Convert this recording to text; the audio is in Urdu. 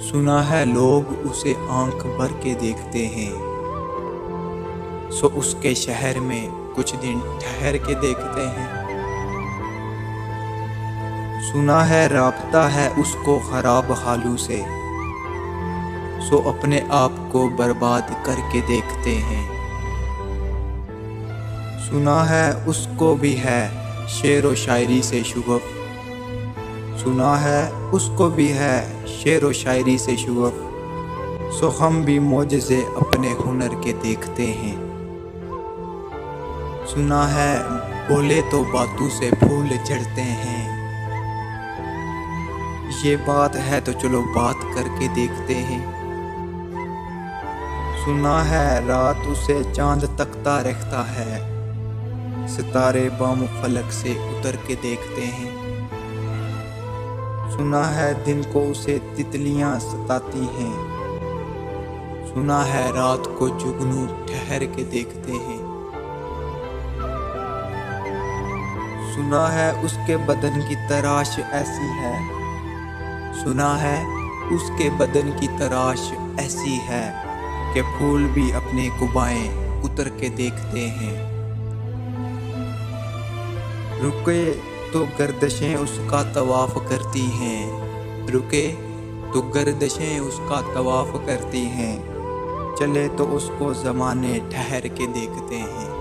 سنا ہے لوگ اسے آنکھ بھر کے دیکھتے ہیں، سو اس کے شہر میں کچھ دن ٹھہر کے دیکھتے ہیں۔ سنا ہے رابطہ ہے اس کو خراب حالوں سے، سو اپنے آپ کو برباد کر کے دیکھتے ہیں۔ سنا ہے اس کو بھی ہے شعر و شاعری سے شغف، سنا ہے اس کو بھی ہے شعر و شاعری سے شغف، سو ہم بھی معجزے اپنے ہنر کے دیکھتے ہیں۔ سنا ہے بولے تو باتوں سے پھول جھڑتے ہیں، یہ بات ہے تو چلو بات کر کے دیکھتے ہیں۔ سنا ہے رات اسے چاند تکتا رہتا ہے، ستارے بام فلک سے اتر کے دیکھتے ہیں۔ سنا ہے دن کو اسے تتلیاں ستاتی ہیں، سنا ہے رات کو جگنو ٹھہر کے دیکھتے ہیں۔ سنا ہے اس کے بدن کی تراش ایسی ہے، سنا ہے اس کے بدن کی تراش ایسی ہے کہ پھول بھی اپنے قبائیں اتر کے دیکھتے ہیں۔ رکے تو گردشیں اس کا طواف کرتی ہیں، رکے تو گردشیں اس کا طواف کرتی ہیں، چلے تو اس کو زمانے ٹھہر کے دیکھتے ہیں۔